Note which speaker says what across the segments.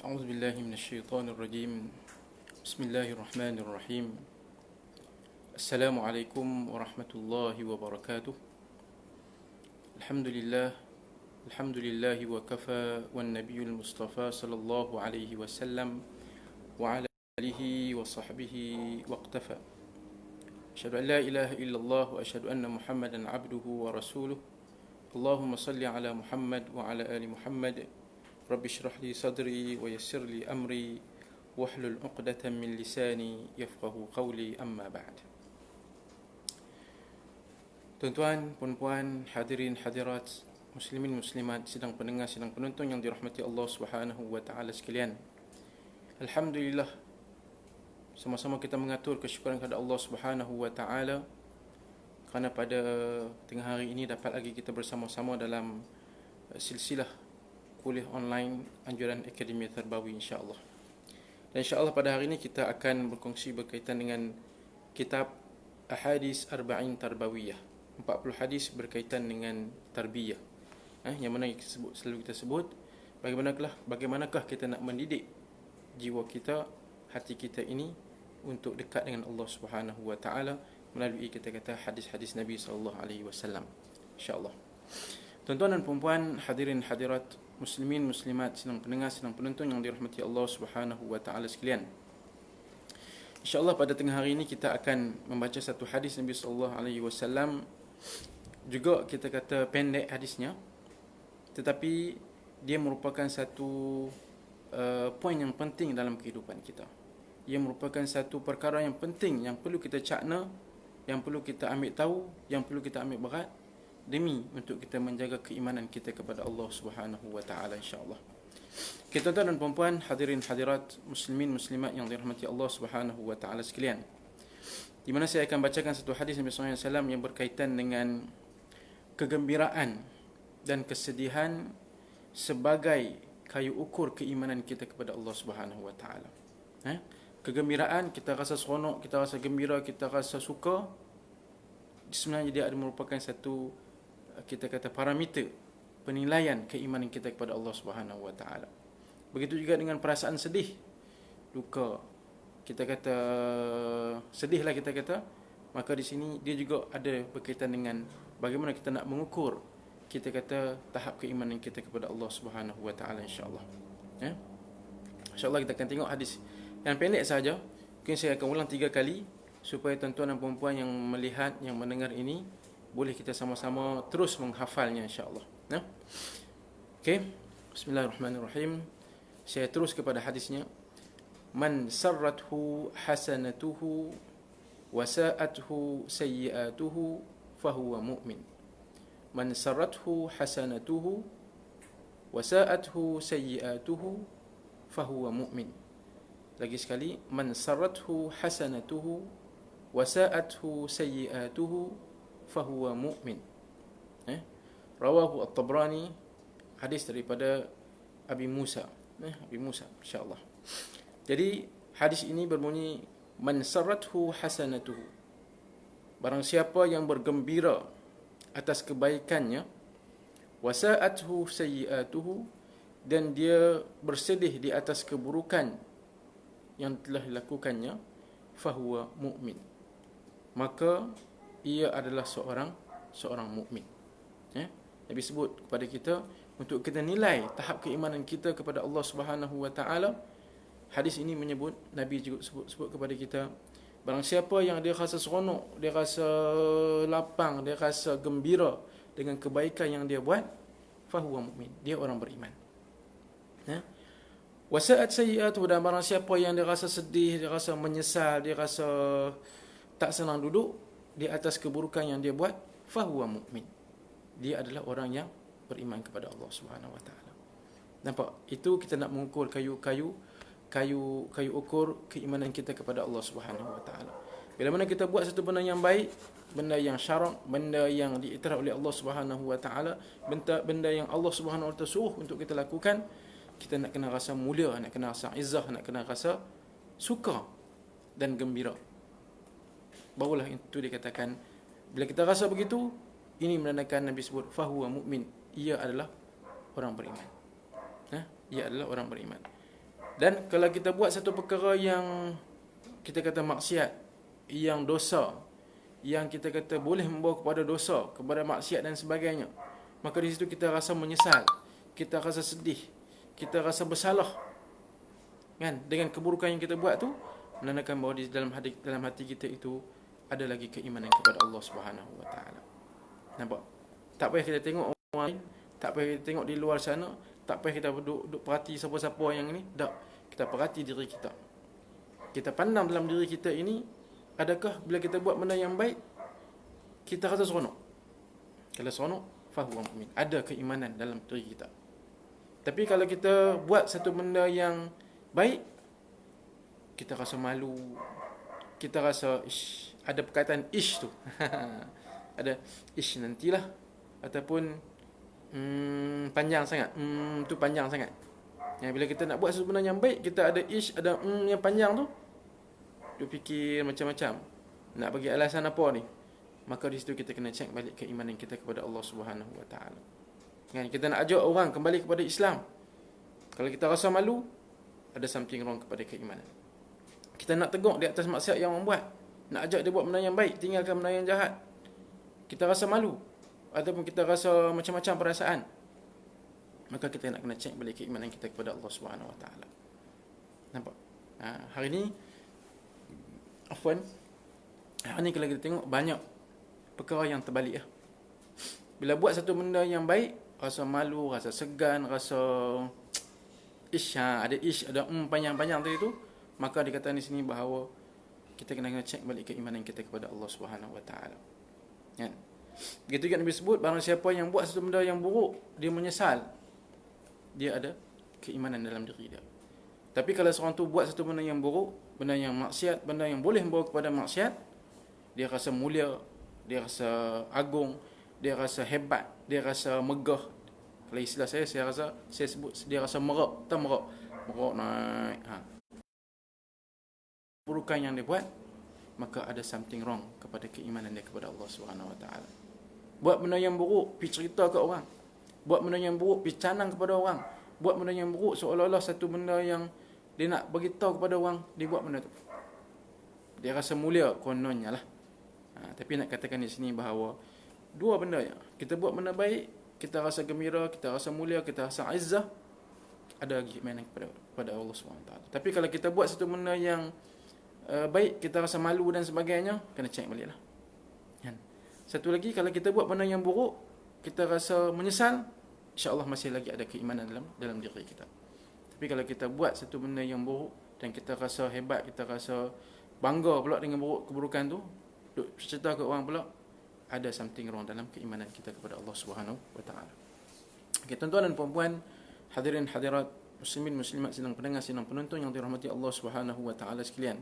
Speaker 1: أعوذ بالله من الشيطان الرجيم. بسم الله الرحمن الرحيم. السلام عليكم ورحمة الله وبركاته. الحمد لله الحمد لله وكفى، والنبي المصطفى صلى الله عليه وسلم وعلى آله وصحبه واقتفى. أشهد أن لا إله إلا الله وأشهد أن محمدا عبده ورسوله. اللهم صل على محمد وعلى آل محمد. رب اشرح لي صدري ويسر لي أمري واحلل عقدة من لساني يفقه قولي. أما بعد. Tuan-tuan, puan-puan, hadirin hadirat, muslimin muslimat, sidang pendengar, sidang penonton yang dirahmati Allah Subhanahu wa taala sekalian. Alhamdulillah, sama-sama kita mengatur kesyukuran kepada Allah Subhanahu wa taala kerana pada tengah hari ini dapat lagi kita bersama-sama dalam silsilah kuliah online anjuran Akademi Tarbawi, insya-Allah. Dan insya-Allah pada hari ini kita akan berkongsi berkaitan dengan kitab Ahadits Arba'in Tarbawiyah, 40 hadis berkaitan dengan tarbiyah. Yang mana selalu kita sebut bagaimanakah kita nak mendidik jiwa kita, hati kita ini untuk dekat dengan Allah Subhanahu wa taala melalui kita kata hadis-hadis Nabi sallallahu alaihi wasallam, insya-Allah. Tuan-tuan dan puan-puan, hadirin hadirat, muslimin muslimat, sidang pendengar, sidang penonton yang dirahmati Allah Subhanahu wa taala sekalian. InsyaAllah pada tengah hari ini kita akan membaca satu hadis Nabi sallallahu alaihi wasallam. Juga kita kata pendek hadisnya, tetapi dia merupakan satu poin yang penting dalam kehidupan kita. Ia merupakan satu perkara yang penting yang perlu kita cakna, yang perlu kita ambil tahu, yang perlu kita ambil berat demi untuk kita menjaga keimanan kita kepada Allah Subhanahu wa taala, insya-Allah. Kita tuan dan puan-puan, hadirin hadirat, muslimin muslimat yang dirahmati Allah Subhanahu wa taala sekalian. Di mana saya akan bacakan satu hadis Nabi sallallahu alaihi wasallam yang berkaitan dengan kegembiraan dan kesedihan sebagai kayu ukur keimanan kita kepada Allah Subhanahu wa taala. Kegembiraan, kita rasa seronok, kita rasa gembira, kita rasa suka, sebenarnya dia ada merupakan satu kita kata parameter penilaian keimanan kita kepada Allah Subhanahu wa taala. Begitu juga dengan perasaan sedih, duka, kita kata sedihlah kita kata, maka di sini dia juga ada berkaitan dengan bagaimana kita nak mengukur kita kata tahap keimanan kita kepada Allah Subhanahu wa taala, insya-Allah. Insya-Allah kita akan tengok hadis yang pendek saja. Mungkin saya akan ulang 3 kali supaya tuan-tuan dan puan-puan yang melihat, yang mendengar ini boleh kita sama-sama terus menghafalnya, insya-Allah. Okey, bismillahirrahmanirrahim. Saya terus kepada hadisnya. Man sarrathu hasanatuhu wa sa'athu sayyi'atuhu fahuwa mu'min. Man sarrathu hasanatuhu wa sa'athu sayyi'atuhu fahuwa mu'min. Lagi sekali, man sarrathu hasanatuhu wa sa'athu sayyi'atuhu fahuwa mu'min. Rawahu At-Tabrani, hadis daripada Abi Musa. Abi Musa, insya-Allah. Jadi hadis ini berbunyi man sarrathu hasanatuhu, barang siapa yang bergembira atas kebaikannya, wasa'athu sayyi'atuhu, dan dia bersedih di atas keburukan yang telah dilakukannya, fahuwa mu'min, maka ia adalah seorang mukmin. Nabi sebut kepada kita untuk kita nilai tahap keimanan kita kepada Allah Subhanahu wa taala. Hadis ini menyebut, Nabi juga sebut kepada kita, barang siapa yang dia rasa seronok, dia rasa lapang, dia rasa gembira dengan kebaikan yang dia buat, fahuwa mukmin, dia orang beriman. Wasa'at sayyi'atuhu, dan barang siapa yang dia rasa sedih, dia rasa menyesal, dia rasa tak senang duduk di atas keburukan yang dia buat, fahuwa mu'min, dia adalah orang yang beriman kepada Allah Subhanahu wa taala. Nampak? Itu kita nak mengukur kayu ukur keimanan kita kepada Allah Subhanahu wa taala. Bila mana kita buat satu benda yang baik, benda yang syarak, benda yang diiktiraf oleh Allah Subhanahu wa taala, benda yang Allah Subhanahu wa taala suruh untuk kita lakukan, kita nak kena rasa mulia, nak kena rasa izzah, nak kena rasa suka dan gembira. Barulah itu dikatakan, bila kita rasa begitu, ini menandakan Nabi sebut fahuwa mu'min, ia adalah orang beriman. Ia adalah orang beriman. Dan kalau kita buat satu perkara yang kita kata maksiat, yang dosa, yang kita kata boleh membawa kepada dosa, kepada maksiat dan sebagainya, maka di situ kita rasa menyesal, kita rasa sedih, kita rasa bersalah, kan, dengan keburukan yang kita buat tu, menandakan bahawa di dalam hati kita itu ada lagi keimanan kepada Allah Subhanahu Wa Taala. Nampak? Tak payah kita tengok orang lain, tak payah kita tengok di luar sana, tak payah kita duduk perhati siapa-siapa yang ni. Tak, kita perhati diri kita. Kita pandang dalam diri kita ini, adakah bila kita buat benda yang baik, kita rasa seronok? Kalau seronok, fahuwa mu'min, ada keimanan dalam diri kita. Tapi kalau kita buat satu benda yang baik, kita rasa malu, kita rasa ada perkataan ish tu. Ada ish nantilah, ataupun panjang sangat, tu panjang sangat. Yang bila kita nak buat sesuatu benda yang baik, kita ada ish, ada yang panjang tu, dia fikir macam-macam, nak bagi alasan apa ni, maka di situ kita kena cek balik keimanan kita kepada Allah Subhanahu Wa Taala. Kan, kita nak ajak orang kembali kepada Islam, kalau kita rasa malu, ada something wrong kepada keimanan. Kita nak tegur di atas maksiat yang orang buat, nak ajak dia buat benda yang baik, tinggalkan benda yang jahat, kita rasa malu, ataupun kita rasa macam-macam perasaan, maka kita nak kena cek balik keimanan kita kepada Allah Subhanahu Wa Taala. Nampak? Hari ni, hari ni kalau kita tengok banyak perkara yang terbalik lah. Bila buat satu benda yang baik, rasa malu, rasa segan, rasa ada panjang-panjang tadi tu, maka dikatakan di sini bahawa kita kena cek balik keimanan kita kepada Allah Subhanahu Wa Taala. Kan? Begitu juga Nabi sebut, barang siapa yang buat satu benda yang buruk, dia menyesal, dia ada keimanan dalam diri dia. Tapi kalau seorang tu buat satu benda yang buruk, benda yang maksiat, benda yang boleh membawa kepada maksiat, dia rasa mulia, dia rasa agung, dia rasa hebat, dia rasa megah. Kalau istilah saya sebut dia rasa merak, merak naik. Burukan yang dia buat, maka ada something wrong kepada keimanan dia kepada Allah Subhanahu Wa Taala. Buat benda yang buruk, pergi cerita ke orang. Buat benda yang buruk, pergi canang kepada orang. Buat benda yang buruk seolah-olah satu benda yang dia nak beritahu kepada orang, dia buat benda tu. Dia rasa mulia kononnya lah. Tapi nak katakan di sini bahawa dua benda ya. Kita buat benda baik, kita rasa gembira, kita rasa mulia, kita rasa izzah, ada keimanan kepada Allah SWT. Tapi kalau kita buat satu benda yang baik, kita rasa malu dan sebagainya, kena cek balik lah. Satu lagi, kalau kita buat benda yang buruk, kita rasa menyesal, insya-Allah masih lagi ada keimanan dalam diri kita. Tapi kalau kita buat satu benda yang buruk dan kita rasa hebat, kita rasa bangga pula dengan keburukan tu, duk cerita ke orang pula, ada something wrong dalam keimanan kita kepada Allah Subhanahu Wa Taala. Okay, tuan-tuan dan puan-puan, hadirin hadirat, muslimin muslimat, sidang pendengar, sidang penonton yang dirahmati Allah Subhanahu Wa Taala sekalian.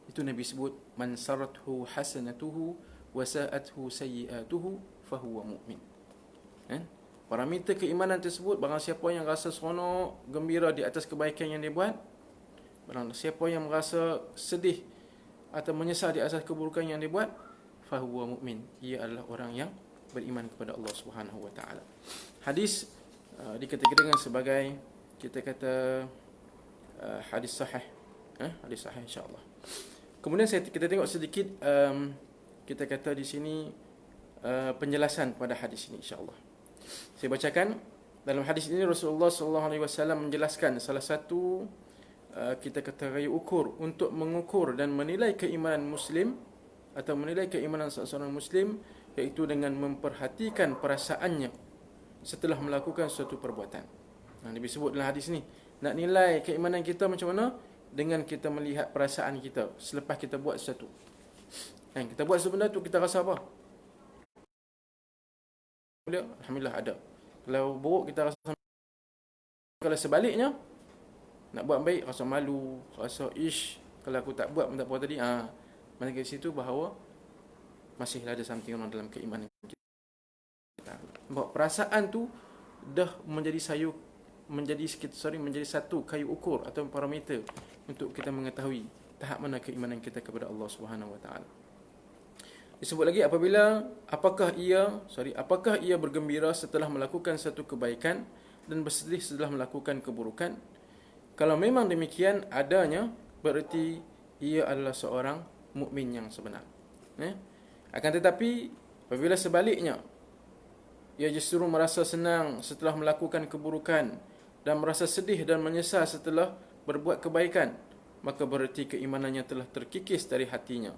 Speaker 1: Itu Nabi sebut, man sarathu hasanatuhu wa sa'athu sayyi'atuhu fahuwa mu'min. Parameter keimanan tersebut, barang siapa yang rasa seronok, gembira di atas kebaikan yang dia buat, barang siapa yang merasa sedih atau menyesal di atas keburukan yang dia buat, fahuwa mu'min, ia adalah orang yang beriman kepada Allah Subhanahu Wa Taala. Hadis dikategorikan sebagai, kita kata, hadis sahih, hadis sahih insya-Allah. Kemudian kita tengok sedikit, kita kata di sini penjelasan pada hadis ini insya-Allah. Saya bacakan. Dalam hadis ini Rasulullah SAW menjelaskan salah satu kita kata raya ukur untuk mengukur dan menilai keimanan Muslim atau menilai keimanan seorang Muslim, iaitu dengan memperhatikan perasaannya setelah melakukan suatu perbuatan. Nabi sebut dalam hadis ni, nak nilai keimanan kita macam mana? Dengan kita melihat perasaan kita selepas kita buat sesuatu. Kita buat sesuatu tu, kita rasa apa? Alhamdulillah ada. Kalau buruk, kita rasa. Kalau sebaliknya, nak buat baik, rasa malu, rasa kalau aku tak buat apa tadi, mana ke situ bahawa masih ada something wrong dalam keimanan kita. Bahawa perasaan tu dah menjadi satu kayu ukur atau parameter untuk kita mengetahui tahap mana keimanan kita kepada Allah Subhanahu Wa Taala. Disebut lagi, apakah ia bergembira setelah melakukan satu kebaikan dan bersedih setelah melakukan keburukan. Kalau memang demikian adanya, bererti ia adalah seorang mukmin yang sebenar. Akan tetapi apabila sebaliknya, ia justru merasa senang setelah melakukan keburukan dan merasa sedih dan menyesal setelah berbuat kebaikan, maka bererti keimanannya telah terkikis dari hatinya,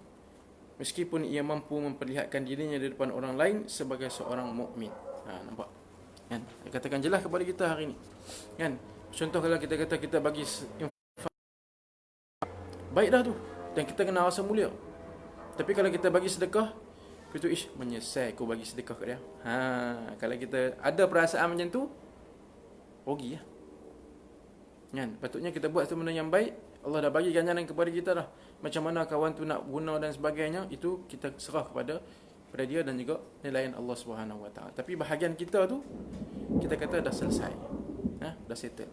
Speaker 1: meskipun ia mampu memperlihatkan dirinya di depan orang lain sebagai seorang mukmin. Nampak? Kan? Katakan jelas kepada kita hari ini. Kan? Contoh kalau kita kata kita bagi baik dah tu, dan kita kena rasa mulia. Tapi kalau kita bagi sedekah, itu menyesal aku bagi sedekah kat dia. Kalau kita ada perasaan macam tu, rugi lah. Kan? Patutnya kita buat satu benda yang baik. Allah dah bagi ganjaran kepada kita dah. Macam mana kawan tu nak guna dan sebagainya, itu kita serah kepada dia dan juga nilaian Allah Subhanahu Wa Taala. Tapi bahagian kita tu, kita kata dah selesai. Dah settle.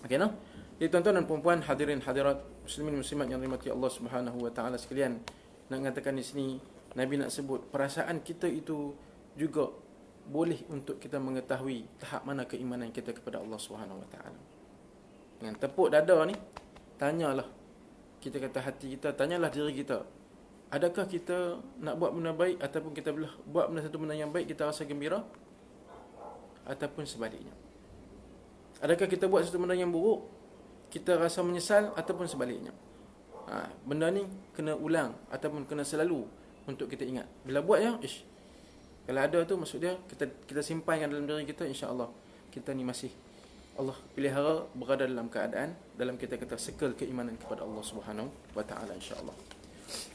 Speaker 1: Okey nah. Jadi tuan-tuan dan puan-puan, hadirin hadirat, muslimin muslimat yang dirahmati Allah Subhanahu Wa Taala sekalian, nak mengatakan di sini Nabi nak sebut perasaan kita itu juga boleh untuk kita mengetahui tahap mana keimanan kita kepada Allah Subhanahu Wa Taala. Dengan tepuk dada ni, tanyalah, kita kata hati kita, tanyalah diri kita, adakah kita nak buat benda baik, ataupun kita buat benda satu benda yang baik kita rasa gembira, ataupun sebaliknya. Adakah kita buat satu benda yang buruk, kita rasa menyesal, ataupun sebaliknya. Benda ni kena ulang ataupun kena selalu untuk kita ingat. Bila buat ya, kalau ada tu, maksud dia kita simpankan dalam diri kita, insya-Allah kita ni masih Allah pelihara berada dalam keadaan, dalam kita kata circle keimanan kepada Allah Subhanahu Wa Taala, insya-Allah.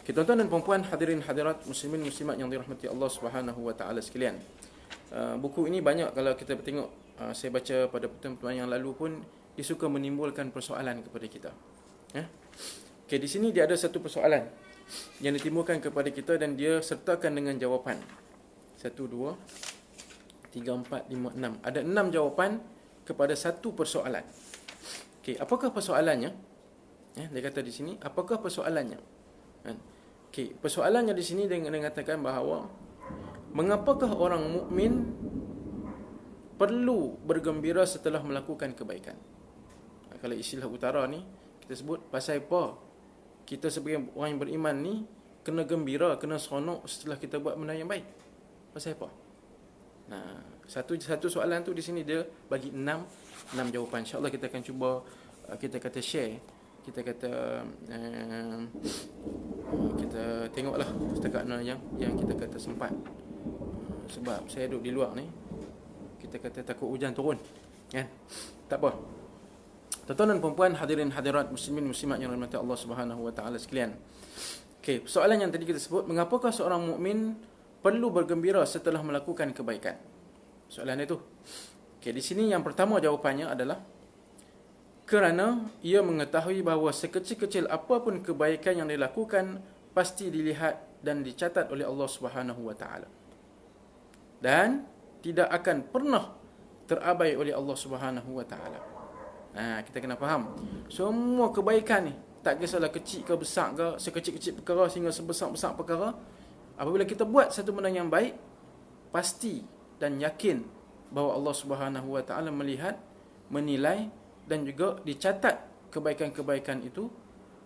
Speaker 1: Okay, tuan-tuan dan puan-puan, hadirin hadirat, muslimin muslimat yang dirahmati Allah Subhanahu Wa Taala sekalian. Buku ini banyak, kalau kita tengok, saya baca pada pertemuan yang lalu pun, dia suka menimbulkan persoalan kepada kita. Okay, di sini dia ada satu persoalan yang ditimbulkan kepada kita dan dia sertakan dengan jawapan. 1, 2, 3, 4, 5, 6. Ada 6 jawapan kepada satu persoalan. Okay, apakah persoalannya? Dia kata di sini, apakah persoalannya? Okay, persoalannya di sini dia mengatakan bahawa mengapakah orang mukmin perlu bergembira setelah melakukan kebaikan? Kalau istilah utara ni, kita sebut pasal apa kita sebagai orang yang beriman ni kena gembira, kena seronok setelah kita buat benda yang baik. Pasal apa? Satu soalan tu di sini dia bagi 6 jawapan. InsyaAllah kita akan cuba, kita kata share, kita kata kita tengoklah setakat mana yang kita kata sempat. Sebab saya duduk di luar ni, kita kata takut hujan turun, kan? Tak apa. Tuan-tuan dan puan-puan, hadirin hadirat, muslimin muslimat yang dirahmati Allah Subhanahu Wa Taala sekalian. Okey, soalan yang tadi kita sebut, mengapakah seorang mukmin perlu bergembira setelah melakukan kebaikan? Soalan itu. Okey, di sini yang pertama jawapannya adalah kerana ia mengetahui bahawa sekecil-kecil apapun kebaikan yang dilakukan pasti dilihat dan dicatat oleh Allah Subhanahu Wa Taala, dan tidak akan pernah terabai oleh Allah Subhanahu Wa Taala. Kita kena faham, semua kebaikan ni, tak kisahlah kecil ke besar ke, sekecil-kecil perkara sehingga sebesar-besar perkara, apabila kita buat satu benda yang baik, pasti dan yakin bahawa Allah Subhanahu Wa Taala melihat, menilai dan juga dicatat kebaikan-kebaikan itu,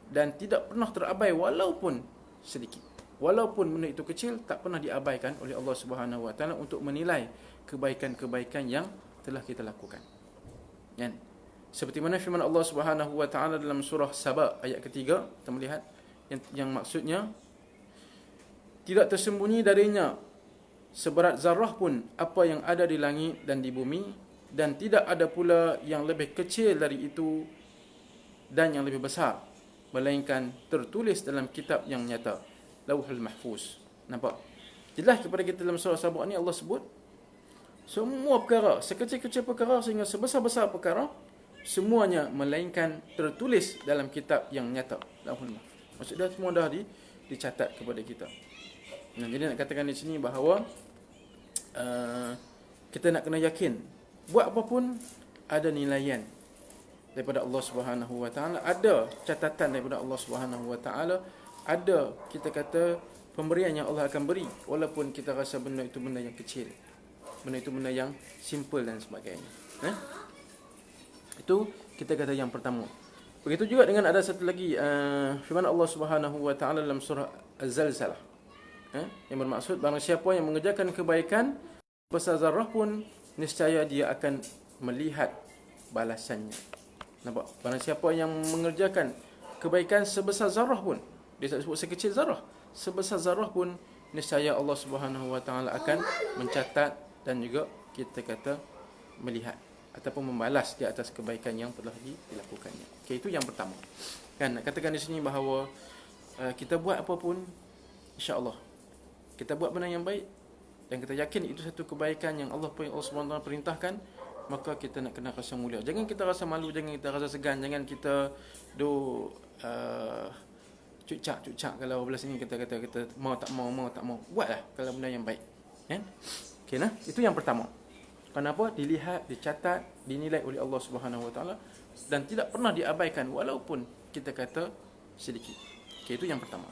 Speaker 1: dan tidak pernah terabai walaupun sedikit. Walaupun benda itu kecil, tak pernah diabaikan oleh Allah Subhanahu Wa Taala untuk menilai kebaikan-kebaikan yang telah kita lakukan. Kan? Seperti mana firman Allah Subhanahu Wa Taala dalam surah Saba ayat ketiga, kita melihat yang maksudnya, tidak tersembunyi darinya seberat zarah pun apa yang ada di langit dan di bumi, dan tidak ada pula yang lebih kecil dari itu dan yang lebih besar, melainkan tertulis dalam kitab yang nyata, Lauhul Mahfuz. Nampak? Jelas kepada kita dalam surah Saba ni Allah sebut semua perkara, sekecil-kecil perkara sehingga sebesar-besar perkara, semuanya melainkan tertulis dalam kitab yang nyata, Lauhul Mahfuz. Maksudnya semua dah dicatat kepada kita. Jadi nak katakan di sini bahawa kita nak kena yakin, buat apa pun ada nilaian daripada Allah Subhanahu Wa Taala, ada catatan daripada Allah Subhanahu Wa Taala, ada kita kata pemberian yang Allah akan beri, walaupun kita rasa benda itu benda yang kecil, benda itu benda yang simple dan sebagainya. Itu kita kata yang pertama. Begitu juga dengan ada satu lagi firman Allah Subhanahu wa taala dalam surah Az-Zalzalah. Yang bermaksud barang siapa yang mengerjakan kebaikan sebesar zarah pun niscaya dia akan melihat balasannya. Nampak? Barang siapa yang mengerjakan kebaikan sebesar zarah pun, dia tak sebut sekecil zarah, sebesar zarah pun niscaya Allah Subhanahu wa taala akan mencatat dan juga kita kata melihat ataupun membalas di atas kebaikan yang telah dilakukannya. Okey, itu yang pertama. Kan nak katakan di sini bahawa kita buat apa pun insya-Allah kita buat benda yang baik dan kita yakin itu satu kebaikan yang Allah Subhanahu wa taala perintahkan, maka kita nak kena rasa mulia. Jangan kita rasa malu, jangan kita rasa segan, jangan kita cucak kalau belah sini kita kata kita mau tak mau. Buatlah kalau benda yang baik. Kan? Okey nah, itu yang pertama. Kenapa? Dilihat, dicatat, dinilai oleh Allah Subhanahu wa taala dan tidak pernah diabaikan walaupun kita kata sedikit. Okey, itu yang pertama.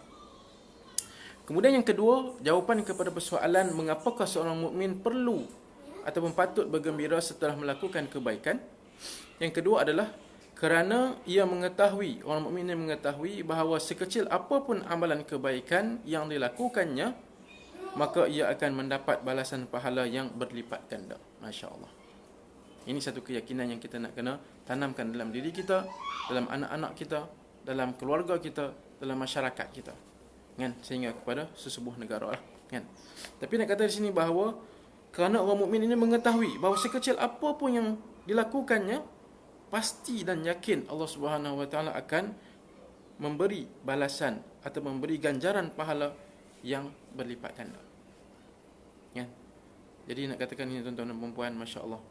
Speaker 1: Kemudian yang kedua, jawapan kepada persoalan mengapakah seorang mukmin perlu ataupun patut bergembira setelah melakukan kebaikan. Yang kedua adalah kerana ia mengetahui, orang mukmin ini mengetahui bahawa sekecil apapun amalan kebaikan yang dilakukannya, maka ia akan mendapat balasan pahala yang berlipat ganda. Masya-Allah. Ini satu keyakinan yang kita nak kena tanamkan dalam diri kita, dalam anak-anak kita, dalam keluarga kita, dalam masyarakat kita. Kan? Sehingga kepada sesebuah negara lah. Kan? Tapi nak kata di sini bahawa kerana orang mukmin ini mengetahui bahawa sekecil apa pun yang dilakukannya, pasti dan yakin Allah Subhanahu wa taala akan memberi balasan atau memberi ganjaran pahala yang berlipat ganda. Kan? Jadi nak katakan ini tuan-tuan dan puan-puan, masya-Allah.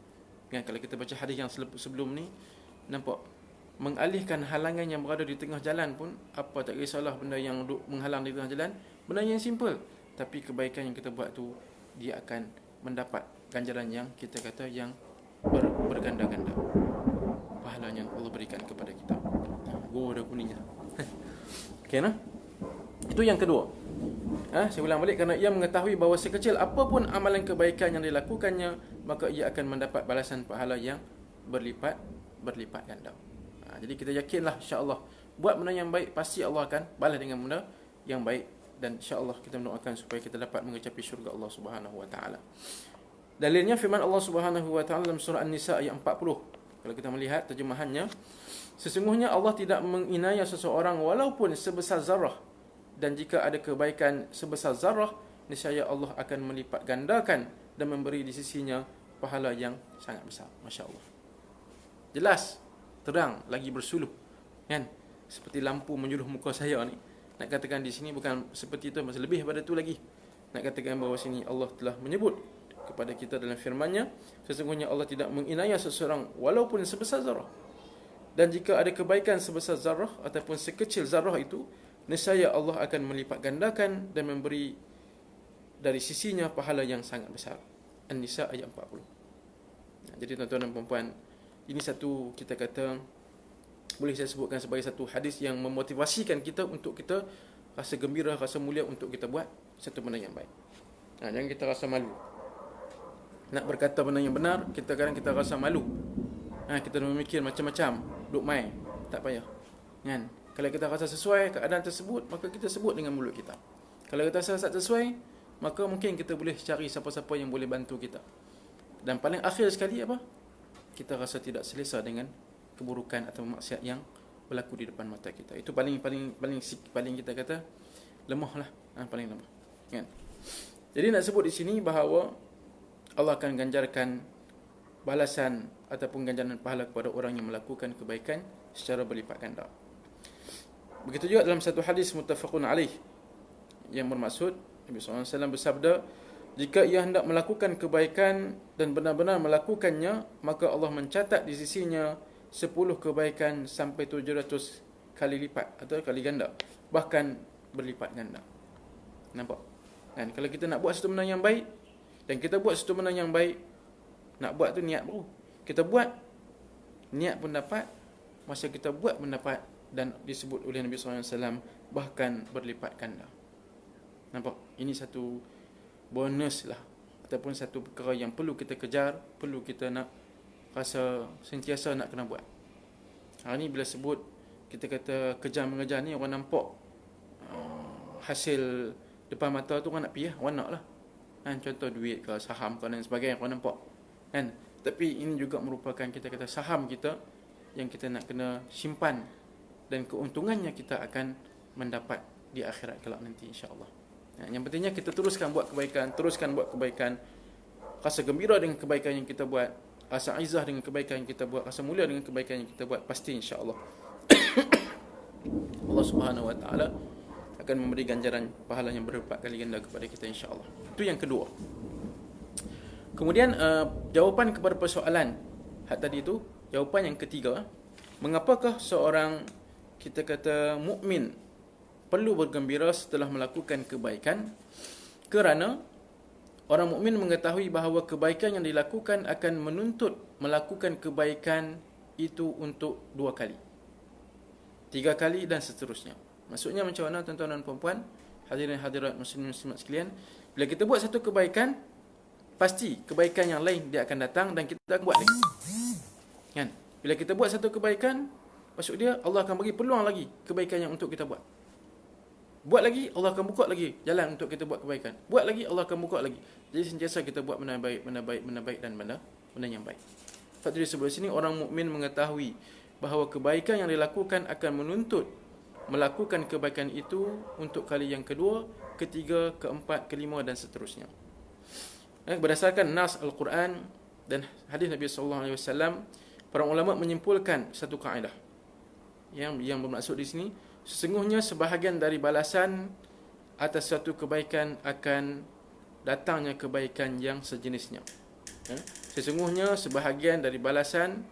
Speaker 1: Kan, kalau kita baca hadis yang sebelum ni, nampak mengalihkan halangan yang berada di tengah jalan pun, apa tak kisahlah benda yang menghalang di tengah jalan, benda yang simple, tapi kebaikan yang kita buat tu dia akan mendapat ganjaran yang kita kata yang berganda-ganda. Pahalanya Allah berikan kepada kita. Dah kuningnya. Okey nah. Itu yang kedua. Saya ulang balik, kerana ia mengetahui bahawa sekecil apapun amalan kebaikan yang dilakukannya, maka ia akan mendapat balasan pahala yang berlipat ganda. Jadi kita yakinlah insya-Allah buat benda yang baik, pasti Allah akan balas dengan benda yang baik, dan insya-Allah kita mendoakan supaya kita dapat mengecapi syurga Allah Subhanahu wa taala. Dalilnya firman Allah Subhanahu wa taala dalam surah An-Nisa ayat 40. Kalau kita melihat terjemahannya, sesungguhnya Allah tidak menginaya seseorang walaupun sebesar zarah, dan jika ada kebaikan sebesar zarah, niscaya Allah akan melipat gandakan dan memberi di sisinya pahala yang sangat besar. Masya-Allah. Jelas, terang, lagi bersuluh. Kan? Seperti lampu menjuluh muka saya ni. Nak katakan di sini bukan seperti itu, masih lebih daripada itu lagi. Nak katakan bahawa sini Allah telah menyebut kepada kita dalam firman-Nya, sesungguhnya Allah tidak menginaya seseorang walaupun sebesar zarah. Dan jika ada kebaikan sebesar zarah ataupun sekecil zarah itu, nescaya Allah akan melipat gandakan dan memberi dari sisinya pahala yang sangat besar. An-Nisa ayat 40. Jadi tuan-tuan dan puan-puan, ini satu kita kata boleh saya sebutkan sebagai satu hadis yang memotivasikan kita untuk kita rasa gembira, rasa mulia untuk kita buat satu benda yang baik. Jangan kita rasa malu. Nak berkata benda yang benar, kadang kita rasa malu. Kita memikir macam-macam, duk main, tak payah. Kan? Kalau kita rasa sesuai keadaan tersebut, maka kita sebut dengan mulut kita. Kalau kita rasa tak sesuai, maka mungkin kita boleh cari siapa-siapa yang boleh bantu kita. Dan paling akhir sekali apa? Kita rasa tidak selesa dengan keburukan atau maksiat yang berlaku di depan mata kita. Itu paling kita kata lemah lah, paling lemah. Kan? Jadi nak sebut di sini bahawa Allah akan ganjarkan balasan ataupun ganjaran pahala kepada orang yang melakukan kebaikan secara berlipat ganda. Begitu juga dalam satu hadis muttafaqun alaih yang bermaksud Nabi SAW bersabda, jika ia hendak melakukan kebaikan dan benar-benar melakukannya, maka Allah mencatat di sisinya 10 kebaikan sampai 700 kali lipat atau kali ganda, bahkan berlipat ganda. Nampak? Dan kalau kita nak buat satu benda yang baik, dan kita buat satu benda yang baik, nak buat tu niat baru. Kita buat, niat pun dapat, masa kita buat pun dapat, dan disebut oleh Nabi SAW bahkan berlipat ganda. Nampak? Ini satu bonus lah, ataupun satu perkara yang perlu kita kejar, perlu kita nak rasa sentiasa nak kena buat. Hari ni bila sebut, kita kata kejar mengejar ni, orang nampak hasil depan mata tu orang nak pergi, orang nak lah. Kan, contoh duit ke, saham ke dan sebagainya, orang nampak. Kan? Tapi ini juga merupakan kita kata saham kita yang kita nak kena simpan, dan keuntungannya kita akan mendapat di akhirat kelak nanti, insya-Allah. Yang pentingnya kita teruskan buat kebaikan, rasa gembira dengan kebaikan yang kita buat, rasa izah dengan kebaikan yang kita buat, rasa mulia dengan kebaikan yang kita buat, pasti insya-Allah Allah Subhanahu wa taala akan memberi ganjaran pahala yang berlipat kali ganda kepada kita, insya-Allah. Itu yang kedua. Kemudian jawapan kepada persoalan tadi itu, jawapan yang ketiga, mengapakah seorang kita kata mukmin perlu bergembira setelah melakukan kebaikan? Kerana orang mukmin mengetahui bahawa kebaikan yang dilakukan akan menuntut melakukan kebaikan itu untuk 2 kali, 3 kali dan seterusnya. Maksudnya macam mana, tuan-tuan dan puan-puan, hadirin hadirat muslimin-muslimat sekalian? Bila kita buat satu kebaikan, pasti kebaikan yang lain dia akan datang dan kita akan buat lagi. Kan? Bila kita buat satu kebaikan, maksud dia Allah akan bagi peluang lagi kebaikan yang untuk kita buat. Buat lagi, Allah akan buka lagi jalan untuk kita buat kebaikan. Buat lagi, Allah akan buka lagi. Jadi sentiasa kita buat benda baik dan benda yang baik. Sebab itu disebut sini, orang mukmin mengetahui bahawa kebaikan yang dilakukan akan menuntut melakukan kebaikan itu untuk kali yang kedua, ketiga, keempat, kelima dan seterusnya. Berdasarkan nas Al-Quran dan hadis Nabi SAW, para ulama menyimpulkan satu kaedah yang bermaksud di sini, sesungguhnya sebahagian dari balasan atas satu kebaikan akan datangnya kebaikan yang sejenisnya. Sesungguhnya sebahagian dari balasan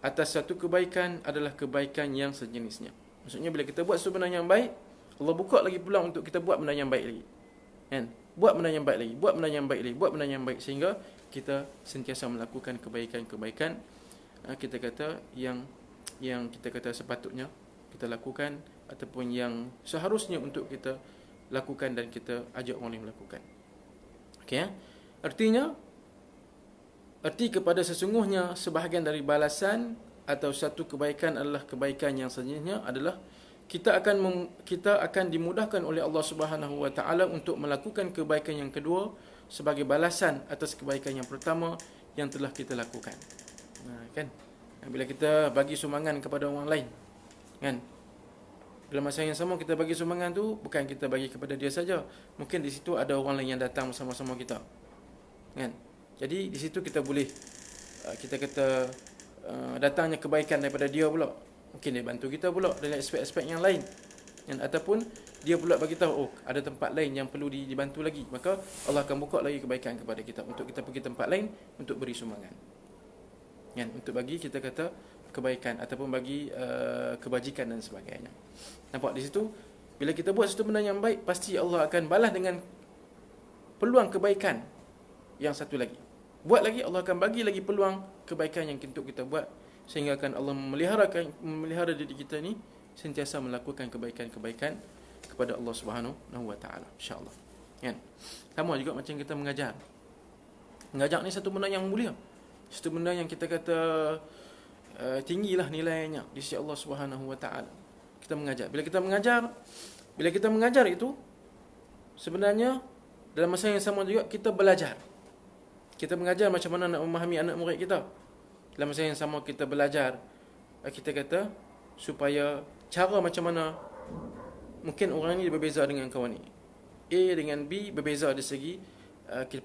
Speaker 1: atas satu kebaikan adalah kebaikan yang sejenisnya. Maksudnya bila kita buat satu benda yang baik, Allah buka lagi peluang untuk kita buat benda yang baik lagi. Kan? Buat benda yang baik lagi, buat benda yang baik lagi, buat benda yang baik, sehingga kita sentiasa melakukan kebaikan-kebaikan kita kata yang kita kata sepatutnya kita lakukan, ataupun yang seharusnya untuk kita lakukan dan kita ajak orang lain melakukan. Okey, Arti kepada sesungguhnya sebahagian dari balasan atau satu kebaikan adalah kebaikan yang sejenisnya adalah kita akan dimudahkan oleh Allah Subhanahu wa taala untuk melakukan kebaikan yang kedua sebagai balasan atas kebaikan yang pertama yang telah kita lakukan. Kan? Bila kita bagi sumbangan kepada orang lain, kan? Dalam masa yang sama kita bagi sumbangan tu bukan kita bagi kepada dia saja. Mungkin di situ ada orang lain yang datang bersama-sama kita. Kan? Jadi di situ kita boleh kita kata datangnya kebaikan daripada dia pula. Mungkin dia bantu kita pula dalam aspek-aspek yang lain. Dan ataupun dia pula bagi tahu, ada tempat lain yang perlu dibantu lagi. Maka Allah akan buka lagi kebaikan kepada kita untuk kita pergi tempat lain untuk beri sumbangan. Kan? Untuk bagi kita kata kebaikan ataupun bagi kebajikan dan sebagainya. Nampak di situ, bila kita buat satu benda yang baik, pasti Allah akan balas dengan peluang kebaikan yang satu lagi. Buat lagi, Allah akan bagi lagi peluang kebaikan yang untuk kita buat, sehingga akan Allah memelihara diri kita ni sentiasa melakukan kebaikan-kebaikan kepada Allah Subhanahu wa taala, insya-Allah. Kan? Sama juga macam kita mengajar. Mengajar ni satu benda yang mulia. Satu benda yang kita kata tinggilah nilainya di sisi Allah Subhanahu wa taala. Kita mengajar. Bila kita mengajar itu sebenarnya dalam masa yang sama juga kita belajar. Kita mengajar macam mana nak memahami anak murid kita. Dalam masa yang sama kita belajar, kita kata supaya cara macam mana mungkin orang ni berbeza dengan kawan ni. A dengan B berbeza dari segi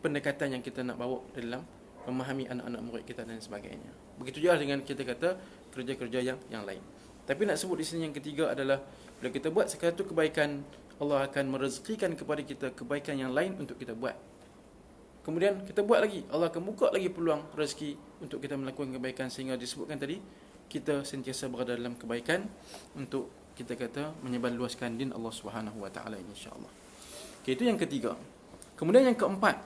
Speaker 1: pendekatan yang kita nak bawa dalam memahami anak-anak murid kita dan sebagainya. Begitu juga dengan kita kata kerja-kerja yang lain. Tapi nak sebut di sini yang ketiga adalah bila kita buat satu kebaikan, Allah akan merezekikan kepada kita kebaikan yang lain untuk kita buat. Kemudian kita buat lagi, Allah akan buka lagi peluang rezeki untuk kita melakukan kebaikan, sehingga disebutkan tadi kita sentiasa berada dalam kebaikan untuk kita kata menyebarluaskan din Allah Subhanahu wa taala, insya-Allah. Okay, itu yang ketiga. Kemudian yang keempat,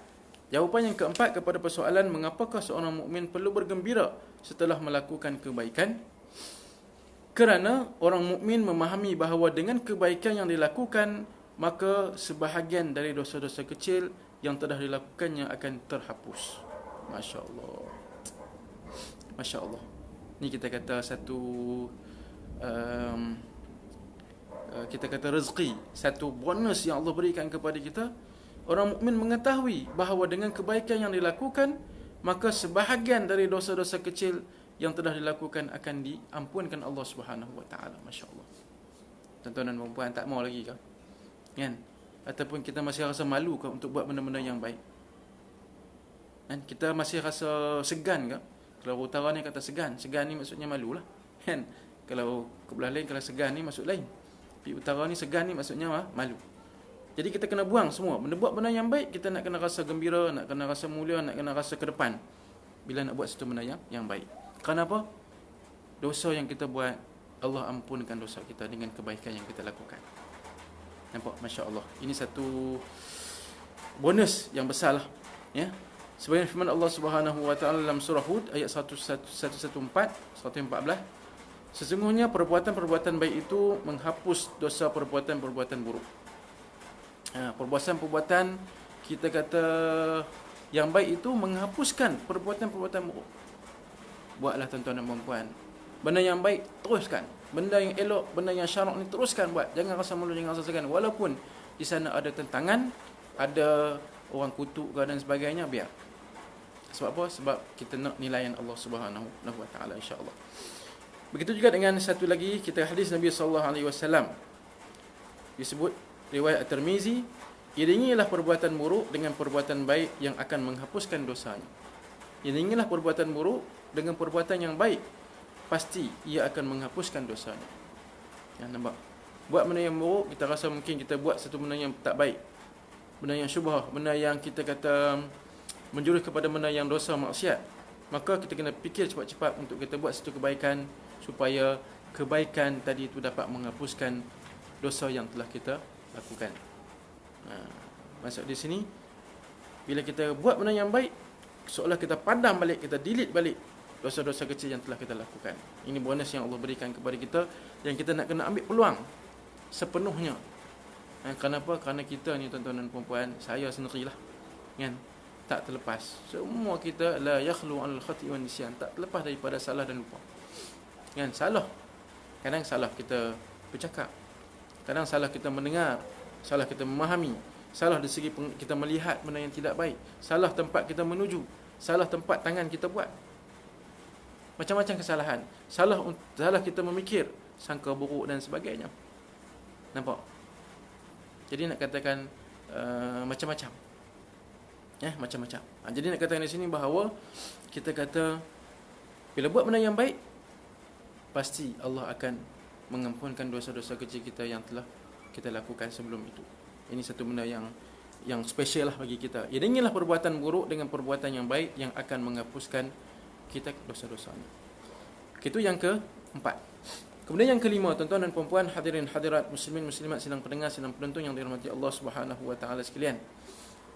Speaker 1: jawapan yang keempat kepada persoalan mengapakah seorang mukmin perlu bergembira setelah melakukan kebaikan? Kerana orang mukmin memahami bahawa dengan kebaikan yang dilakukan, maka sebahagian dari dosa-dosa kecil yang telah dilakukannya akan terhapus. Masya-Allah. Masya Allah. Ni kita kata satu um, kita kata rezeki, satu bonus yang Allah berikan kepada kita. Orang mukmin mengetahui bahawa dengan kebaikan yang dilakukan, maka sebahagian dari dosa-dosa kecil yang telah dilakukan akan diampunkan Allah Subhanahu wa taala. Masya-Allah. Tuan-tuan dan puan-puan, tak mau lagi ke? Kan? Ataupun kita masih rasa malu ke untuk buat benda-benda yang baik? Kan? Kita masih rasa segan ke? Kalau utara ni kata segan, segan ni maksudnya malulah. Kan? Kalau ke belah lain, kalau segan ni maksud lain. Di utara ni segan ni maksudnya malu. Jadi kita kena buang semua. Buat benda yang baik, kita nak kena rasa gembira, nak kena rasa mulia, nak kena rasa ke depan bila nak buat satu benda yang baik. Kenapa? Dosa yang kita buat, Allah ampunkan dosa kita dengan kebaikan yang kita lakukan. Nampak? Masya Allah. Ini satu bonus yang besar lah. Ya? Sebagaimana firman Allah Subhanahu wa taala dalam surah Hud ayat 114, sesungguhnya perbuatan-perbuatan baik itu menghapus dosa perbuatan-perbuatan buruk. Perbuatan-perbuatan kita kata yang baik itu menghapuskan perbuatan-perbuatan buruk. Buatlah tuan-tuan dan puan-puan. Benda yang baik teruskan. Benda yang elok, benda yang syarak ni teruskan buat. Jangan rasa malu, jangan rasa segan. Walaupun di sana ada tentangan, ada orang kutuk dan sebagainya, biar. Sebab apa? Sebab kita nak nilaian Allah Subhanahu wa taala, insya-Allah. Begitu juga dengan satu lagi, kita hadis Nabi sallallahu alaihi wasallam. Disebut riwayat At-Tirmizi, iringilah perbuatan buruk dengan perbuatan baik yang akan menghapuskan dosanya. Iringilah perbuatan buruk dengan perbuatan yang baik, pasti ia akan menghapuskan dosanya. Ya, nampak? Buat benda yang buruk, kita rasa mungkin kita buat satu benda yang tak baik, benda yang syubhah, benda yang kita kata menjurus kepada benda yang dosa, maksiat. Maka kita kena fikir cepat-cepat untuk kita buat satu kebaikan, supaya kebaikan tadi itu dapat menghapuskan dosa yang telah kita lakukan. Maksud di sini, bila kita buat benda yang baik, seolah kita padam balik, kita delete balik dosa-dosa kecil yang telah kita lakukan. Ini bonus yang Allah berikan kepada kita, yang kita nak kena ambil peluang sepenuhnya. Kenapa? Kerana kita ni tuan-tuan dan puan-puan, saya sendirilah, kan, tak terlepas. Semua kita la yakhlu anil khati' wan nisyan, tak terlepas daripada salah dan lupa. Kan, salah. Kadang salah kita bercakap, kadang salah kita mendengar, salah kita memahami, salah dari segi kita melihat benda yang tidak baik, salah tempat kita menuju, salah tempat tangan kita buat. Macam-macam kesalahan. Salah kita memikir, sangka buruk dan sebagainya. Nampak? Jadi nak katakan macam-macam. Macam-macam. Jadi nak katakan di sini bahawa kita kata bila buat benda yang baik, pasti Allah akan mengampunkan dosa-dosa kecil kita yang telah kita lakukan sebelum itu. Ini satu benda yang special lah bagi kita. Iringilah perbuatan buruk dengan perbuatan yang baik yang akan menghapuskan kita dosa-dosanya. Itu yang keempat. Kemudian yang kelima, tuan-tuan dan puan-puan, hadirin hadirat, muslimin muslimat, sidang pendengar, sidang penonton yang dirahmati Allah Subhanahu wa taala sekalian.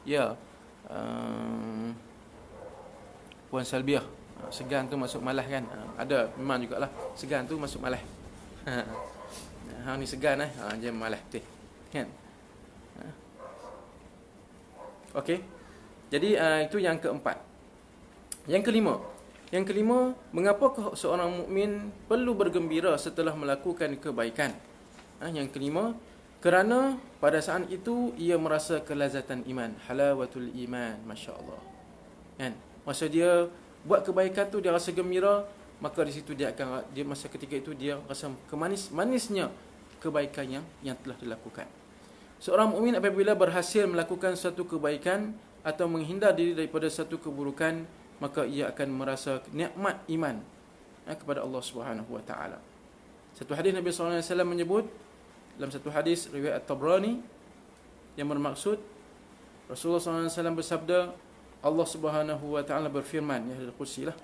Speaker 1: Ya, Puan Salbiah, segan tu masuk malah kan? Ada memang jugalah, segan tu masuk malah. Hang ni segan je malah teh. Kan? Okey. Jadi itu yang keempat. Yang kelima, mengapa seorang mukmin perlu bergembira setelah melakukan kebaikan? Yang kelima, kerana pada saat itu ia merasa kelazatan iman, halawatul iman, masya-Allah. Kan? Masa dia buat kebaikan tu dia rasa gembira, maka di situ dia masa ketika itu dia rasa manisnya kebaikan yang telah dilakukan. Seorang mukmin apabila berhasil melakukan satu kebaikan atau menghindar diri daripada satu keburukan, maka ia akan merasa nikmat iman kepada Allah Subhanahu wa taala. Satu hadis Nabi sallallahu alaihi wasallam menyebut, dalam satu hadis riwayat At-Tabrani, yang bermaksud Rasulullah sallallahu alaihi wasallam bersabda, Allah Subhanahu wa taala berfirman, ya hadis qudsi lah,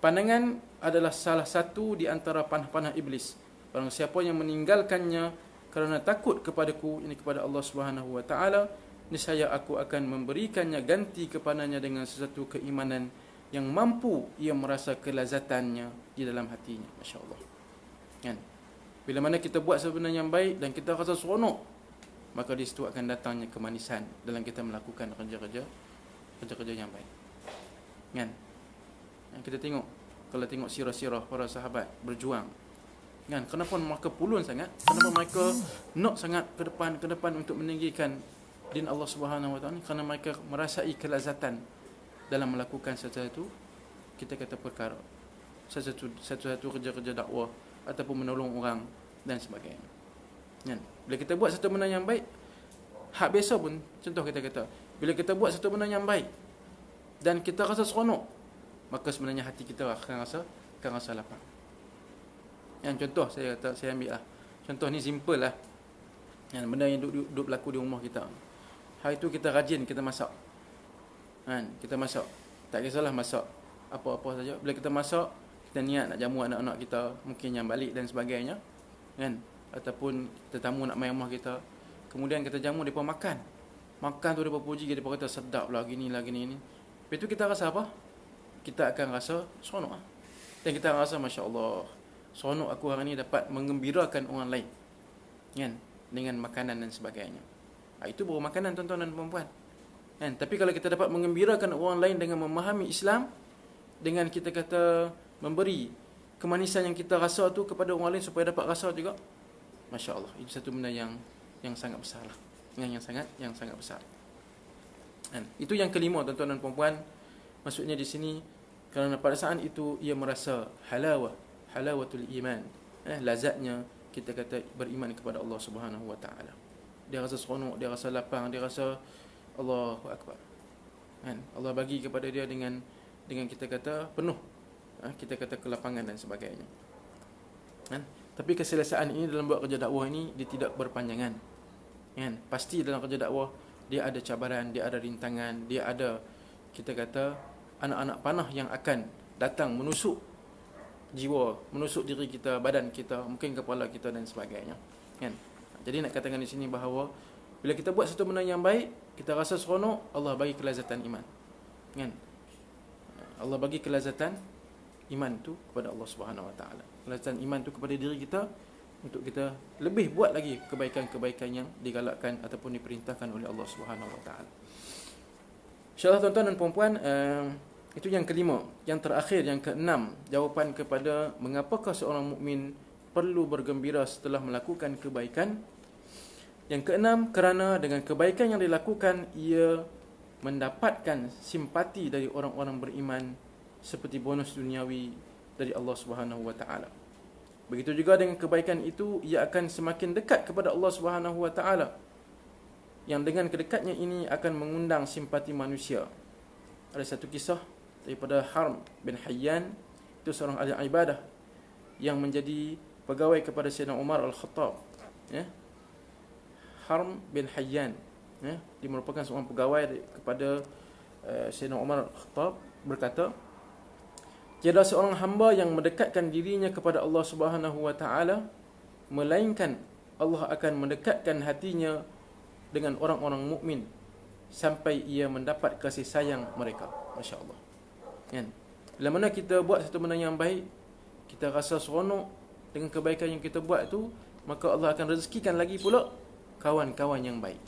Speaker 1: pandangan adalah salah satu di antara panah-panah iblis. Barang siapa yang meninggalkannya kerana takut kepadaku, ini kepada Allah Subhanahu wa taala, niscaya aku akan memberikannya ganti kepadanya dengan sesuatu keimanan yang mampu ia merasa kelazatannya di dalam hatinya. Masya-Allah. Kan? Bila mana kita buat sebenarnya yang baik dan kita rasa seronok, maka di situ akan datangnya kemanisan dalam kita melakukan kerja-kerja yang baik. Kan? Kita tengok kalau tengok sirah-sirah para sahabat berjuang, kan, kenapa mereka pulun sangat, kenapa mereka nak sangat ke depan untuk meninggikan din Allah Subhanahu Wa Taala, kerana mereka merasai kelazatan dalam melakukan sesuatu, kita kata perkara, satu kerja-kerja dakwah ataupun menolong orang dan sebagainya, kan. Bila kita buat satu benda yang baik, hak biasa pun, contoh kita kata, bila kita buat satu benda yang baik dan kita rasa seronok, maka sebenarnya hati kita akan rasa lapang. Yang contoh saya ambil lah, contoh ni simple lah, yang benda yang duduk berlaku di rumah kita. Hari tu kita rajin, kita masak, kan, kita masak, tak kisahlah masak apa-apa saja. Bila kita masak, kita niat nak jamu anak-anak kita, mungkin yang balik dan sebagainya, kan, ataupun tetamu nak main rumah kita, kemudian kita jamu, mereka makan tu, mereka puji, mereka kata sedap lah gini lah gini ni. Lepas tu kita rasa apa? Kita akan rasa seronok lah. Dan kita rasa Masya Allah, seronok aku hari ni dapat menggembirakan orang lain, kan, dengan makanan dan sebagainya. Itu baru makanan, tuan-tuan dan puan-puan, kan. Tapi kalau kita dapat menggembirakan orang lain dengan memahami Islam, dengan kita kata memberi kemanisan yang kita rasa tu kepada orang lain supaya dapat rasa juga, Masya Allah, itu satu benda yang sangat besar lah, yang sangat besar, kan. Itu yang kelima, tuan-tuan dan puan-puan. Maksudnya di sini, kerana pada saat itu ia merasa halawatul iman, lazatnya kita kata beriman kepada Allah Subhanahu Wa Taala. Dia rasa seronok, dia rasa lapang, dia rasa Allahu Akbar, kan. Allah bagi kepada dia dengan kita kata penuh, kita kata kelapangan dan sebagainya, kan. Tapi keselesaan ini dalam buat kerja dakwah ini, dia tidak berpanjangan, kan. Pasti dalam kerja dakwah dia ada cabaran, dia ada rintangan, dia ada kita kata anak-anak panah yang akan datang menusuk jiwa, menusuk diri kita, badan kita, mungkin kepala kita dan sebagainya, kan. Jadi nak katakan di sini bahawa bila kita buat satu benda yang baik, kita rasa seronok, Allah bagi kelazatan iman, kan. Allah bagi kelazatan iman tu kepada Allah Subhanahu Wa Taala, kelazatan iman tu kepada diri kita, untuk kita lebih buat lagi kebaikan-kebaikan yang digalakkan ataupun diperintahkan oleh Allah Subhanahu Wa Taala. InsyaAllah tuan-tuan dan puan-puan, itu yang kelima. Yang terakhir, yang keenam, jawapan kepada mengapakah seorang mukmin perlu bergembira setelah melakukan kebaikan. Yang keenam, kerana dengan kebaikan yang dilakukan, ia mendapatkan simpati dari orang-orang beriman seperti bonus duniawi dari Allah Subhanahu Wa Taala. Begitu juga dengan kebaikan itu, ia akan semakin dekat kepada Allah Subhanahu Wa Taala, yang dengan kedekatnya ini akan mengundang simpati manusia. Ada satu kisah daripada Harm bin Hayyan, itu seorang ahli ibadah yang menjadi pegawai kepada Sayyidina Umar Al-Khattab, ya. Harm bin Hayyan, ya, dia merupakan seorang pegawai kepada Sayyidina Umar Al-Khattab, berkata, tiada seorang hamba yang mendekatkan dirinya kepada Allah Subhanahu Wa Taala, melainkan Allah akan mendekatkan hatinya dengan orang-orang mukmin sampai ia mendapat kasih sayang mereka. Masya Allah, kan. Bila mana kita buat satu benda yang baik, kita rasa seronok dengan kebaikan yang kita buat tu, maka Allah akan rezekikan lagi pula kawan-kawan yang baik,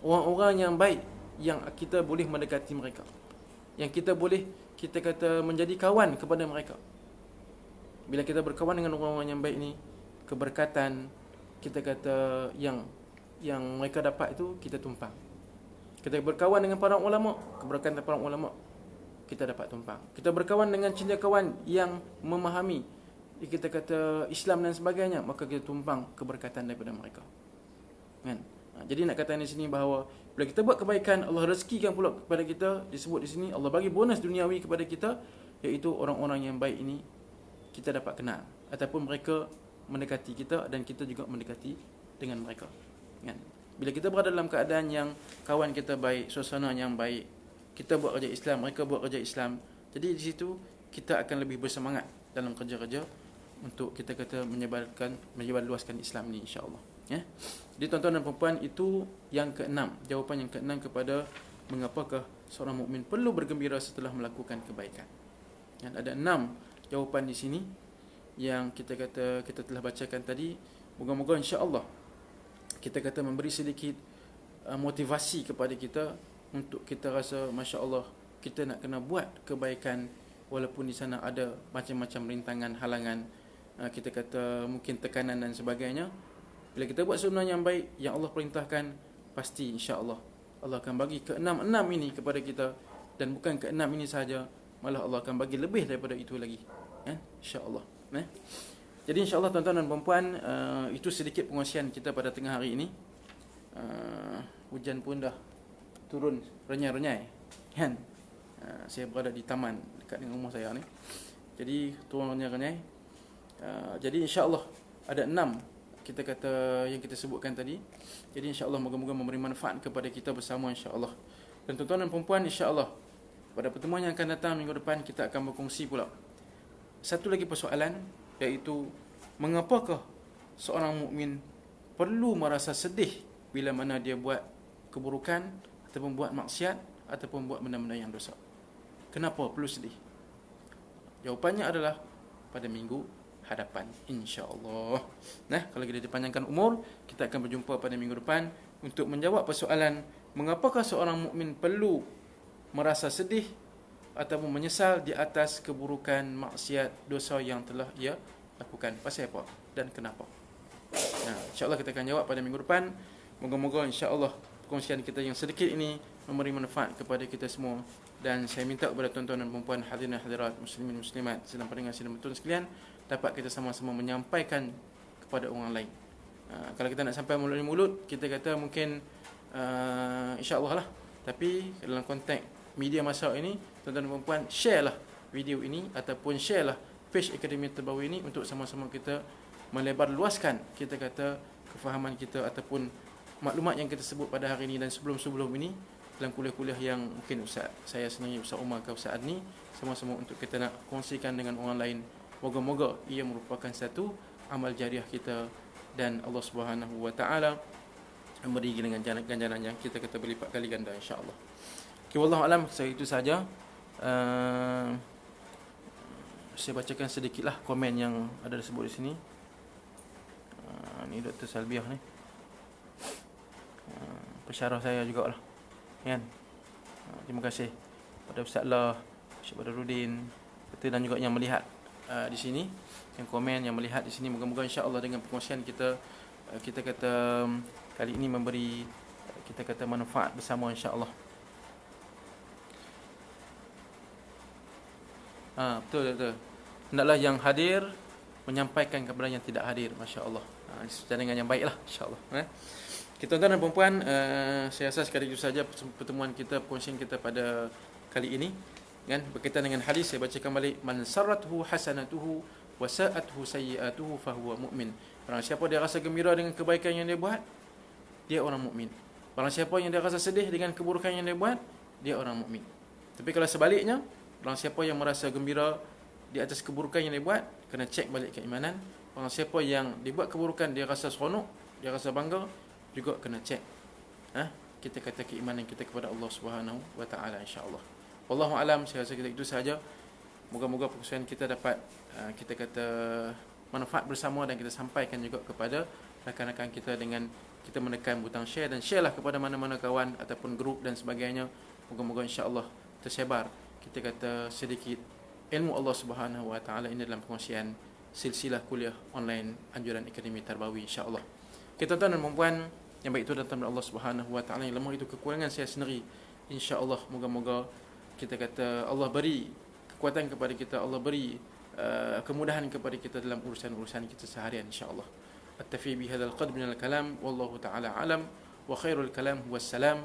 Speaker 1: orang-orang yang baik yang kita boleh mendekati mereka, yang kita boleh kita kata menjadi kawan kepada mereka. Bila kita berkawan dengan orang-orang yang baik ni, keberkatan kita kata yang mereka dapat itu kita tumpang. Kita berkawan dengan para ulama, keberkatan para ulama kita dapat tumpang. Kita berkawan dengan cendekiawan yang memahami kita kata Islam dan sebagainya, maka kita tumpang keberkatan daripada mereka, kan. Jadi nak katakan di sini bahawa bila kita buat kebaikan, Allah rezekikan pula kepada kita. Disebut di sini Allah bagi bonus duniawi kepada kita, iaitu orang-orang yang baik ini kita dapat kenal, ataupun mereka mendekati kita dan kita juga mendekati dengan mereka, kan. Bila kita berada dalam keadaan yang kawan kita baik, suasana yang baik, kita buat kerja Islam, mereka buat kerja Islam, jadi di situ kita akan lebih bersemangat dalam kerja-kerja untuk kita kata menyebarluaskan Islam ni, insya-Allah, ya. Jadi tuan-tuan dan puan-puan, itu yang keenam, jawapan yang keenam kepada mengapakah seorang mukmin perlu bergembira setelah melakukan kebaikan. Ada 6 jawapan di sini yang kita kata kita telah bacakan tadi. Moga-moga insya-Allah kita kata memberi sedikit motivasi kepada kita untuk kita rasa masya-Allah kita nak kena buat kebaikan walaupun di sana ada macam-macam rintangan, halangan, kita kata mungkin tekanan dan sebagainya. Bila kita buat sunnah yang baik yang Allah perintahkan, pasti insya-Allah Allah akan bagi keenam-enam ini kepada kita, dan bukan keenam ini sahaja, malah Allah akan bagi lebih daripada itu lagi, kan, insya-Allah. Jadi insya-Allah tuan-tuan dan puan-puan, itu sedikit pengkongsian kita pada tengah hari ini. Hujan pun dah turun renyai-renyai, kan. Saya berada di taman dekat dengan rumah saya ni. Jadi turun renyai-renyai. Jadi insya-Allah ada 6 kita kata yang kita sebutkan tadi. Jadi insya-Allah moga-moga memberi manfaat kepada kita bersama insya-Allah. Dan tuan-tuan dan puan-puan, insya-Allah pada pertemuan yang akan datang minggu depan kita akan berkongsi pula satu lagi persoalan, iaitu mengapakah seorang mukmin perlu merasa sedih bila mana dia buat keburukan ataupun buat maksiat ataupun buat benda-benda yang dosa. Kenapa perlu sedih? Jawapannya adalah pada minggu hadapan, insya-Allah. Kalau kita dipanjangkan umur, kita akan berjumpa pada minggu depan untuk menjawab persoalan mengapakah seorang mukmin perlu merasa sedih ataupun menyesal di atas keburukan, maksiat, dosa yang telah ia lakukan. Pasal apa dan kenapa? InsyaAllah kita akan jawab pada minggu depan. Moga-moga insya-Allah perkongsian kita yang sedikit ini memberi manfaat kepada kita semua. Dan saya minta kepada tuan-tuan dan puan-puan, hadirin dan hadirat, muslimin muslimat, sedang pendengar sidang betul sekalian, dapat kita sama-sama menyampaikan kepada orang lain. Kalau kita nak sampai mulut demi mulut, kita kata mungkin insya-Allah lah. Tapi dalam konteks media masa ini, tuan-tuan dan puan-puan, share lah video ini ataupun share lah page Akademi Terbaru ini untuk sama-sama kita melebar luaskan kita kata kefahaman kita ataupun maklumat yang kita sebut pada hari ini dan sebelum-sebelum ini dalam kuliah-kuliah yang mungkin saya sebenarnya Ustaz Umar ke Ustaz Adni, sama-sama untuk kita nak kongsikan dengan orang lain. Moga-moga ia merupakan satu amal jariah kita dan Allah Subhanahu wa taala memberi dengan ganjaran yang kita kata berlipat kali ganda insya-Allah. Okay, wallahu alam, saya itu saja. Saya bacakan sedikitlah komen yang ada disebut di sini. Ni Dr. Salbiah ni. Pensyarah saya jugalah. Kan? Terima kasih pada Ustaz Allah, Syekh Badruddin, dan juga yang melihat di sini, yang komen, yang melihat di sini. Moga-moga insya-Allah dengan perkongsian kita, kita kata kali ini memberi kita kata manfaat bersama insya-Allah. Betul. Hendaklah yang hadir menyampaikan kepada yang tidak hadir, masya-Allah. Sesuatu dengan yang baiklah insya-Allah. Kita tuan-tuan dan puan-puan, saya rasa sekali itu saja pertemuan kita, perkongsian kita pada kali ini, kan, berkaitan dengan hadis. Saya bacakan balik, man sarrathu hasanatuhu wa sa'athu sayyi'atuhu fahuwa mu'min. Barang siapa dia rasa gembira dengan kebaikan yang dia buat, dia orang mukmin. Barang siapa yang dia rasa sedih dengan keburukan yang dia buat, dia orang mukmin. Tapi kalau sebaliknya, barang siapa yang merasa gembira di atas keburukan yang dia buat, kena cek balik keimanan. Barang siapa yang dibuat keburukan dia rasa seronok, dia rasa bangga, juga kena cek kita kata keimanan kita kepada Allah Subhanahu wa taala insya-Allah. Wallahu alam, saya rasa kita itu saja. Moga-moga perkongsian kita dapat kita kata manfaat bersama dan kita sampaikan juga kepada rakan-rakan kita dengan kita menekan butang share, dan sharelah kepada mana-mana kawan ataupun grup dan sebagainya. Moga-moga insya-Allah tersebar kita kata sedikit ilmu Allah Subhanahu wa taala ini dalam perkongsian silsilah kuliah online anjuran Akademi Tarbawi insya-Allah. Kita tuan-tuan dan puan-puan, yang baik itu datang dari Allah Subhanahu wa taala, yang lemah itu kekurangan saya sendiri. Insya-Allah moga-moga kita kata Allah beri kekuatan kepada kita, Allah beri kemudahan kepada kita dalam urusan-urusan kita seharian insya-Allah. Attafi bi hadzal qadr min al-kalam wallahu taala alam wa khairul kalam huwas salam.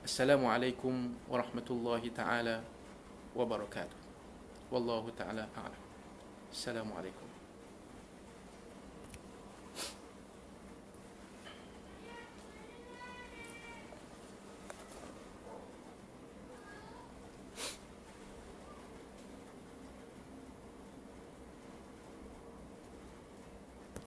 Speaker 1: Assalamualaikum warahmatullahi taala wabarakatuh. Wallahu taala a'lam. Assalamualaikum.